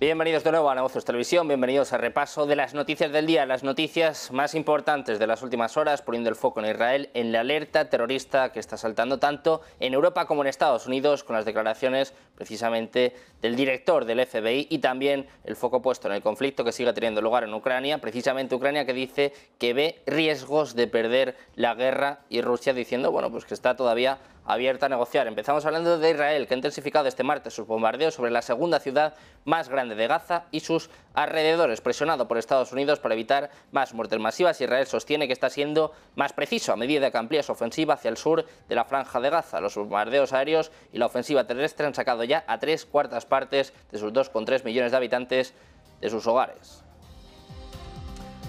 Bienvenidos de nuevo a Negocios Televisión, bienvenidos al repaso de las noticias del día, las noticias más importantes de las últimas horas, poniendo el foco en Israel, en la alerta terrorista que está saltando tanto en Europa como en Estados Unidos, con las declaraciones precisamente del director del FBI y también el foco puesto en el conflicto que sigue teniendo lugar en Ucrania, precisamente Ucrania que dice que ve riesgos de perder la guerra y Rusia diciendo, bueno, pues que está todavía abierta a negociar. Empezamos hablando de Israel, que ha intensificado este martes sus bombardeos sobre la segunda ciudad más grande de Gaza y sus alrededores, presionado por Estados Unidos para evitar más muertes masivas. Israel sostiene que está siendo más preciso a medida que amplía su ofensiva hacia el sur de la franja de Gaza. Los bombardeos aéreos y la ofensiva terrestre han sacado ya a 3/4 partes de sus 2,3 millones de habitantes de sus hogares.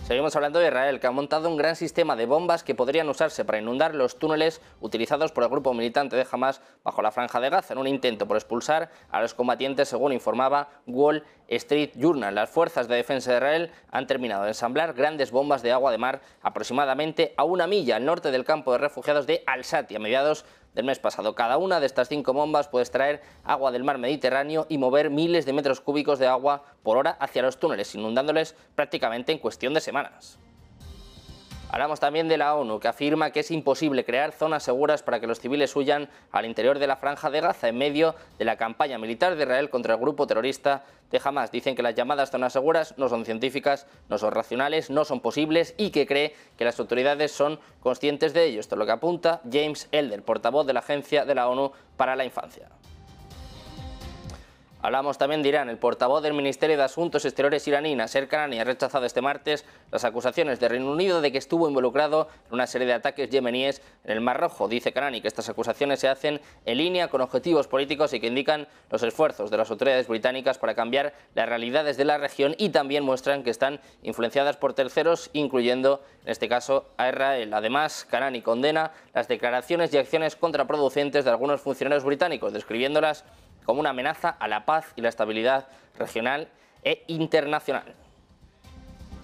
Seguimos hablando de Israel, que ha montado un gran sistema de bombas que podrían usarse para inundar los túneles utilizados por el grupo militante de Hamas bajo la franja de Gaza, en un intento por expulsar a los combatientes, según informaba Wall Street Journal. Las fuerzas de defensa de Israel han terminado de ensamblar grandes bombas de agua de mar aproximadamente a 1 milla al norte del campo de refugiados de Al-Shati a mediados del mes pasado. Cada una de estas 5 bombas puede extraer agua del mar Mediterráneo y mover miles de metros cúbicos de agua por hora hacia los túneles, inundándoles prácticamente en cuestión de semanas. Hablamos también de la ONU, que afirma que es imposible crear zonas seguras para que los civiles huyan al interior de la franja de Gaza en medio de la campaña militar de Israel contra el grupo terrorista de Hamas. Dicen que las llamadas zonas seguras no son científicas, no son racionales, no son posibles y que cree que las autoridades son conscientes de ello. Esto es lo que apunta James Elder, portavoz de la Agencia de la ONU para la Infancia. Hablamos también de Irán. El portavoz del Ministerio de Asuntos Exteriores iraní, Nasser Kanani, ha rechazado este martes las acusaciones de Reino Unido de que estuvo involucrado en una serie de ataques yemeníes en el Mar Rojo. Dice Kanani que estas acusaciones se hacen en línea con objetivos políticos y que indican los esfuerzos de las autoridades británicas para cambiar las realidades de la región y también muestran que están influenciadas por terceros, incluyendo en este caso a Israel. Además, Kanani condena las declaraciones y acciones contraproducentes de algunos funcionarios británicos, describiéndolas como una amenaza a la paz y la estabilidad regional e internacional.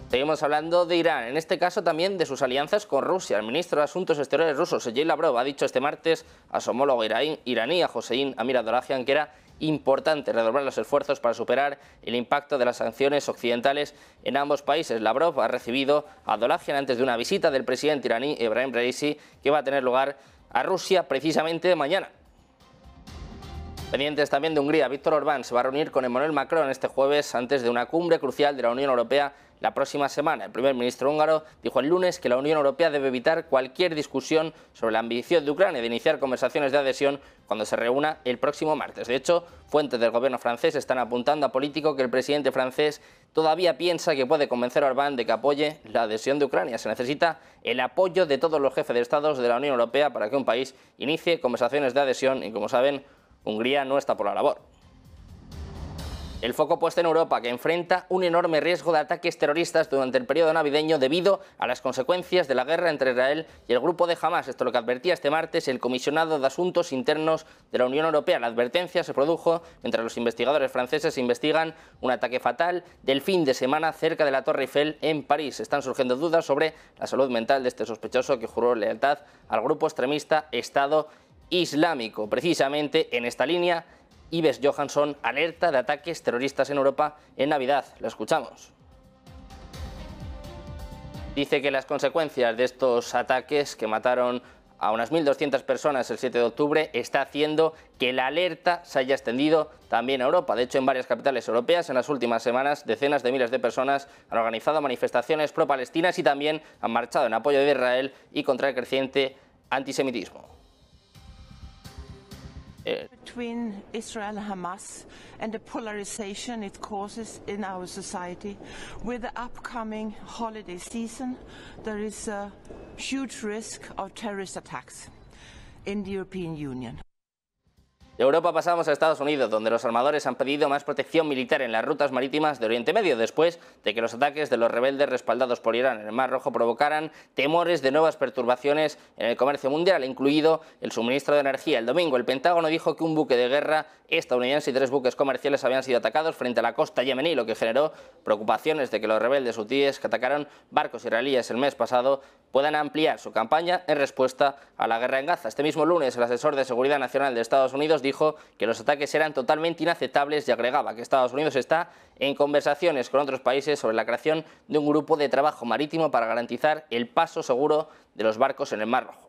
Seguimos hablando de Irán, en este caso también de sus alianzas con Rusia. El ministro de Asuntos Exteriores ruso, Sergei Lavrov, ha dicho este martes a su homólogo iraní, a Hossein Amir-Abdollahian, que era importante redoblar los esfuerzos para superar el impacto de las sanciones occidentales en ambos países. Lavrov ha recibido a Abdollahian antes de una visita del presidente iraní Ebrahim Raisi, que va a tener lugar a Rusia precisamente mañana. Pendientes también de Hungría, Víctor Orbán se va a reunir con Emmanuel Macron este jueves antes de una cumbre crucial de la Unión Europea la próxima semana. El primer ministro húngaro dijo el lunes que la Unión Europea debe evitar cualquier discusión sobre la ambición de Ucrania de iniciar conversaciones de adhesión cuando se reúna el próximo martes. De hecho, fuentes del gobierno francés están apuntando a Político que el presidente francés todavía piensa que puede convencer a Orbán de que apoye la adhesión de Ucrania. Se necesita el apoyo de todos los jefes de Estados de la Unión Europea para que un país inicie conversaciones de adhesión y, como saben, Hungría no está por la labor. El foco puesto en Europa, que enfrenta un enorme riesgo de ataques terroristas durante el periodo navideño debido a las consecuencias de la guerra entre Israel y el grupo de Hamas. Esto es lo que advertía este martes el comisionado de Asuntos Internos de la Unión Europea. La advertencia se produjo mientras los investigadores franceses investigan un ataque fatal del fin de semana cerca de la Torre Eiffel en París. Están surgiendo dudas sobre la salud mental de este sospechoso que juró lealtad al grupo extremista Estado Islámico. Precisamente en esta línea, Ives Johansson alerta de ataques terroristas en Europa en Navidad. Lo escuchamos. Dice que las consecuencias de estos ataques que mataron a unas 1.200 personas el 7 de octubre está haciendo que la alerta se haya extendido también a Europa. De hecho, en varias capitales europeas en las últimas semanas decenas de miles de personas han organizado manifestaciones pro-palestinas y también han marchado en apoyo de Israel y contra el creciente antisemitismo. Between Israel and Hamas and the polarization it causes in our society, with the upcoming holiday season, there is a huge risk of terrorist attacks in the European Union. De Europa pasamos a Estados Unidos, donde los armadores han pedido más protección militar en las rutas marítimas de Oriente Medio, después de que los ataques de los rebeldes respaldados por Irán en el Mar Rojo provocaran temores de nuevas perturbaciones en el comercio mundial, incluido el suministro de energía. El domingo, el Pentágono dijo que un buque de guerra estadounidense y 3 buques comerciales habían sido atacados frente a la costa yemení, lo que generó preocupaciones de que los rebeldes hutíes que atacaron barcos israelíes el mes pasado puedan ampliar su campaña en respuesta a la guerra en Gaza. Este mismo lunes, el asesor de Seguridad Nacional de Estados Unidos dijo que los ataques eran totalmente inaceptables y agregaba que Estados Unidos está en conversaciones con otros países sobre la creación de un grupo de trabajo marítimo para garantizar el paso seguro de los barcos en el Mar Rojo.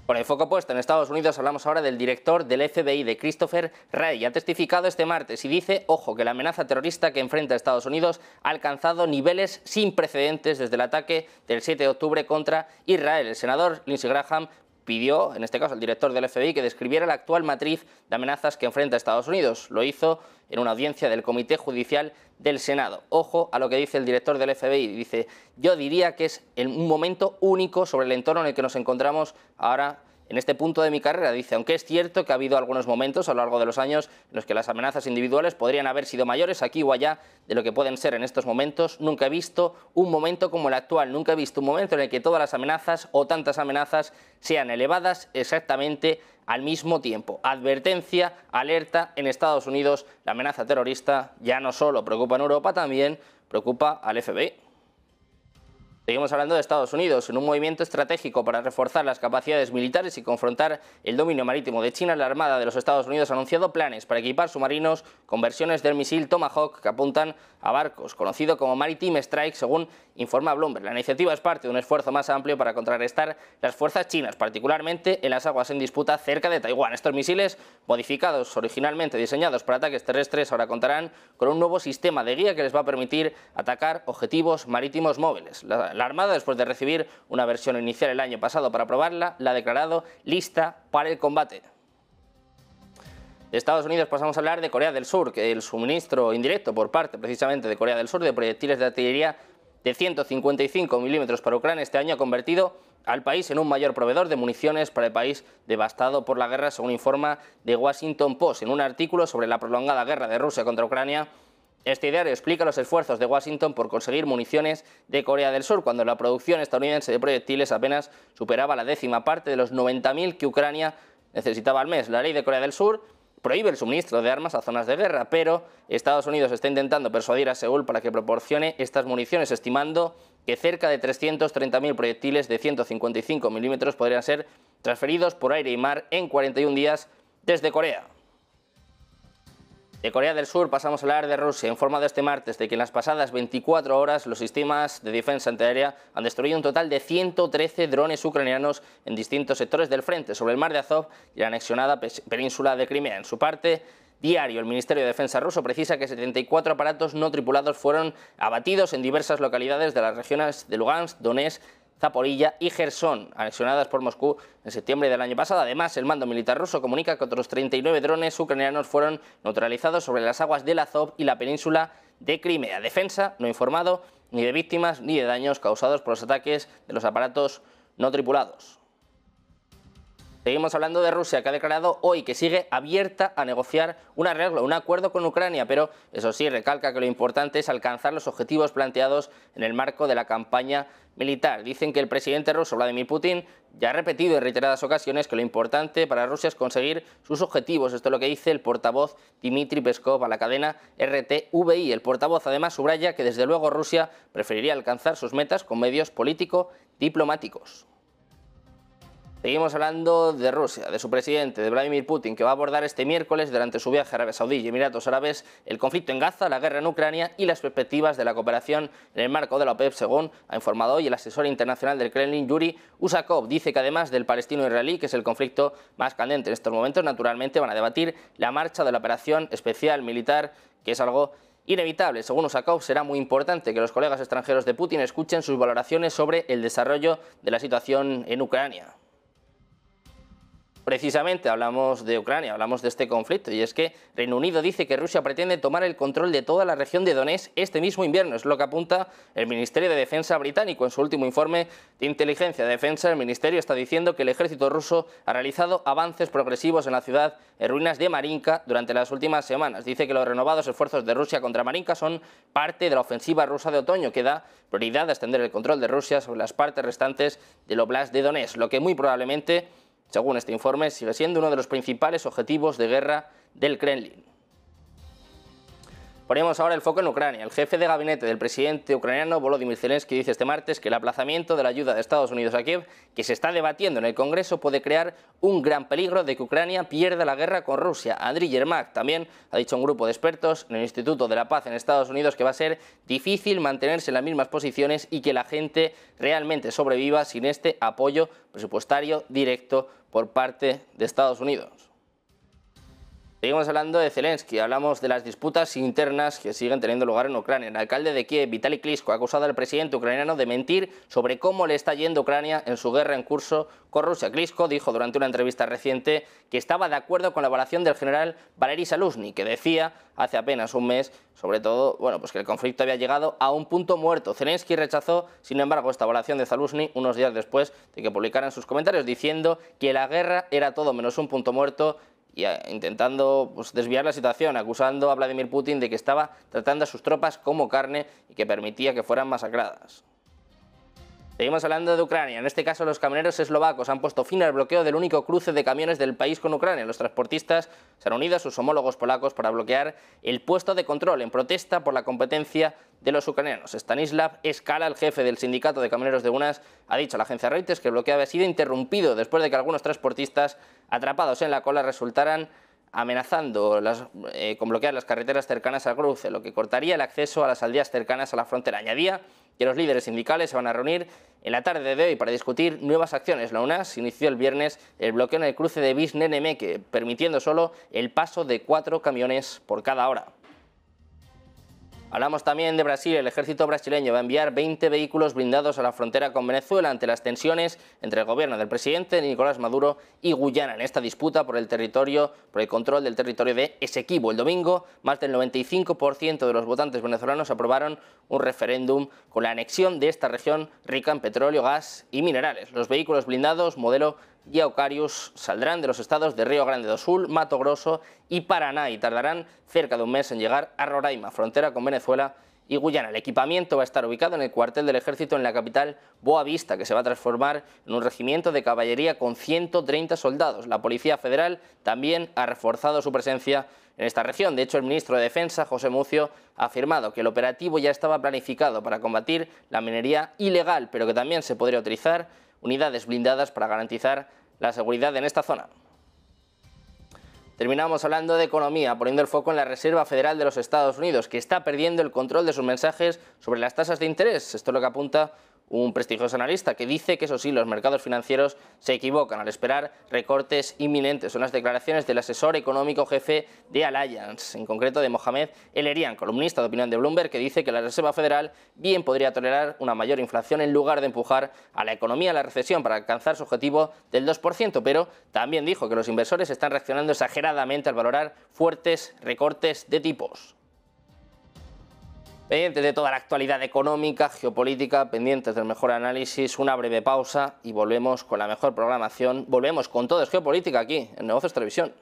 Con el foco puesto en Estados Unidos, hablamos ahora del director del FBI, de Christopher Wray. Ha testificado este martes y dice, ojo, que la amenaza terrorista que enfrenta a Estados Unidos ha alcanzado niveles sin precedentes desde el ataque del 7 de octubre contra Israel. El senador Lindsey Graham pidió, en este caso al director del FBI, que describiera la actual matriz de amenazas que enfrenta a Estados Unidos. Lo hizo en una audiencia del Comité Judicial del Senado. Ojo a lo que dice el director del FBI. Dice, yo diría que es un momento único sobre el entorno en el que nos encontramos ahora en este punto de mi carrera. Dice, aunque es cierto que ha habido algunos momentos a lo largo de los años en los que las amenazas individuales podrían haber sido mayores aquí o allá de lo que pueden ser en estos momentos, nunca he visto un momento como el actual, nunca he visto un momento en el que todas las amenazas o tantas amenazas sean elevadas exactamente al mismo tiempo. Advertencia, alerta, en Estados Unidos la amenaza terrorista ya no solo preocupa en Europa, también preocupa al FBI. Seguimos hablando de Estados Unidos. En un movimiento estratégico para reforzar las capacidades militares y confrontar el dominio marítimo de China, la Armada de los Estados Unidos ha anunciado planes para equipar submarinos con versiones del misil Tomahawk que apuntan a barcos, conocido como Maritime Strike, según informa Bloomberg. La iniciativa es parte de un esfuerzo más amplio para contrarrestar las fuerzas chinas, particularmente en las aguas en disputa cerca de Taiwán. Estos misiles, modificados, originalmente diseñados para ataques terrestres, ahora contarán con un nuevo sistema de guía que les va a permitir atacar objetivos marítimos móviles. La Armada, después de recibir una versión inicial el año pasado para probarla, la ha declarado lista para el combate. De Estados Unidos pasamos a hablar de Corea del Sur, que el suministro indirecto por parte precisamente de Corea del Sur de proyectiles de artillería de 155 milímetros para Ucrania este año ha convertido al país en un mayor proveedor de municiones para el país devastado por la guerra, según informa The Washington Post. En un artículo sobre la prolongada guerra de Rusia contra Ucrania, este diario explica los esfuerzos de Washington por conseguir municiones de Corea del Sur, cuando la producción estadounidense de proyectiles apenas superaba la 10ª parte de los 90.000 que Ucrania necesitaba al mes. La ley de Corea del Sur prohíbe el suministro de armas a zonas de guerra, pero Estados Unidos está intentando persuadir a Seúl para que proporcione estas municiones, estimando que cerca de 330.000 proyectiles de 155 milímetros podrían ser transferidos por aire y mar en 41 días desde Corea. De Corea del Sur pasamos a hablar de Rusia. Informado este martes de que en las pasadas 24 horas los sistemas de defensa antiaérea han destruido un total de 113 drones ucranianos en distintos sectores del frente, sobre el mar de Azov y la anexionada península de Crimea. En su parte, diario, el Ministerio de Defensa ruso precisa que 74 aparatos no tripulados fueron abatidos en diversas localidades de las regiones de Lugansk, Donetsk, Zaporilla y Gerson, anexionadas por Moscú en septiembre del año pasado. Además, el mando militar ruso comunica que otros 39 drones ucranianos fueron neutralizados sobre las aguas del Azov y la península de Crimea. Defensa no ha informado ni de víctimas ni de daños causados por los ataques de los aparatos no tripulados. Seguimos hablando de Rusia, que ha declarado hoy que sigue abierta a negociar un arreglo, un acuerdo con Ucrania, pero eso sí, recalca que lo importante es alcanzar los objetivos planteados en el marco de la campaña militar. Dicen que el presidente ruso, Vladimir Putin, ya ha repetido en reiteradas ocasiones que lo importante para Rusia es conseguir sus objetivos. Esto es lo que dice el portavoz Dmitry Peskov a la cadena RTVI. El portavoz además subraya que desde luego Rusia preferiría alcanzar sus metas con medios político-diplomáticos. Seguimos hablando de Rusia, de su presidente, de Vladimir Putin, que va a abordar este miércoles durante su viaje a Arabia Saudí y Emiratos Árabes el conflicto en Gaza, la guerra en Ucrania y las perspectivas de la cooperación en el marco de la OPEP, según ha informado hoy el asesor internacional del Kremlin, Yuri Usakov. Dice que además del palestino-israelí, que es el conflicto más candente en estos momentos, naturalmente van a debatir la marcha de la operación especial militar, que es algo inevitable. Según Usakov, será muy importante que los colegas extranjeros de Putin escuchen sus valoraciones sobre el desarrollo de la situación en Ucrania. Precisamente hablamos de Ucrania, hablamos de este conflicto, y es que Reino Unido dice que Rusia pretende tomar el control de toda la región de Donetsk este mismo invierno. Es lo que apunta el Ministerio de Defensa británico. En su último informe de inteligencia de defensa, el Ministerio está diciendo que el ejército ruso ha realizado avances progresivos en la ciudad en ruinas de Marinka durante las últimas semanas. Dice que los renovados esfuerzos de Rusia contra Marinka son parte de la ofensiva rusa de otoño, que da prioridad a extender el control de Rusia sobre las partes restantes del Oblast de Donetsk, lo que muy probablemente, según este informe, sigue siendo uno de los principales objetivos de guerra del Kremlin. Ponemos ahora el foco en Ucrania. El jefe de gabinete del presidente ucraniano Volodymyr Zelensky dice este martes que el aplazamiento de la ayuda de Estados Unidos a Kiev, que se está debatiendo en el Congreso, puede crear un gran peligro de que Ucrania pierda la guerra con Rusia. Andriy Yermak también ha dicho a un grupo de expertos en el Instituto de la Paz en Estados Unidos que va a ser difícil mantenerse en las mismas posiciones y que la gente realmente sobreviva sin este apoyo presupuestario directo por parte de Estados Unidos. Seguimos hablando de Zelensky, hablamos de las disputas internas que siguen teniendo lugar en Ucrania. El alcalde de Kiev, Vitaly Klitschko, ha acusado al presidente ucraniano de mentir sobre cómo le está yendo a Ucrania en su guerra en curso con Rusia. Klitschko dijo durante una entrevista reciente que estaba de acuerdo con la evaluación del general Valery Zaluzhny, que decía hace apenas un mes, sobre todo, pues que el conflicto había llegado a un punto muerto. Zelensky rechazó, sin embargo, esta evaluación de Zaluzhny unos días después de que publicaran sus comentarios, diciendo que la guerra era todo menos un punto muerto y intentando desviar la situación, acusando a Vladimir Putin de que estaba tratando a sus tropas como carne y que permitía que fueran masacradas. Seguimos hablando de Ucrania. En este caso, los camioneros eslovacos han puesto fin al bloqueo del único cruce de camiones del país con Ucrania. Los transportistas se han unido a sus homólogos polacos para bloquear el puesto de control en protesta por la competencia de los ucranianos. Stanislav Skala, el jefe del sindicato de camioneros de UNAS, ha dicho a la agencia Reuters que el bloqueo había sido interrumpido después de que algunos transportistas atrapados en la cola resultaran amenazando con bloquear las carreteras cercanas al cruce, lo que cortaría el acceso a las aldeas cercanas a la frontera. Añadía que los líderes sindicales se van a reunir en la tarde de hoy para discutir nuevas acciones. La UNAS inició el viernes el bloqueo en el cruce de Visnenemeque, permitiendo solo el paso de 4 camiones por cada hora. Hablamos también de Brasil. El ejército brasileño va a enviar 20 vehículos blindados a la frontera con Venezuela ante las tensiones entre el gobierno del presidente Nicolás Maduro y Guyana en esta disputa por el control del territorio de Esequibo. El domingo, más del 95% de los votantes venezolanos aprobaron un referéndum con la anexión de esta región rica en petróleo, gas y minerales. Los vehículos blindados modelo Yaucarius saldrán de los estados de Río Grande do Sul, Mato Grosso y Paraná y tardarán cerca de un mes en llegar a Roraima, frontera con Venezuela y Guyana. El equipamiento va a estar ubicado en el cuartel del ejército en la capital Boa Vista, que se va a transformar en un regimiento de caballería con 130 soldados. La Policía Federal también ha reforzado su presencia en esta región. De hecho, el ministro de Defensa, José Mucio, ha afirmado que el operativo ya estaba planificado para combatir la minería ilegal, pero que también se podría utilizar unidades blindadas para garantizar la seguridad en esta zona. Terminamos hablando de economía, poniendo el foco en la Reserva Federal de los Estados Unidos, que está perdiendo el control de sus mensajes sobre las tasas de interés. Esto es lo que apunta un prestigioso analista que dice que, eso sí, los mercados financieros se equivocan al esperar recortes inminentes. Son las declaraciones del asesor económico jefe de Allianz, en concreto de Mohamed El-Erian, columnista de opinión de Bloomberg, que dice que la Reserva Federal bien podría tolerar una mayor inflación en lugar de empujar a la economía a la recesión para alcanzar su objetivo del 2%, pero también dijo que los inversores están reaccionando exageradamente al valorar fuertes recortes de tipos. Pendientes de toda la actualidad económica, geopolítica, pendientes del mejor análisis, una breve pausa y volvemos con la mejor programación. Volvemos con Todo es Geopolítica aquí en Negocios Televisión.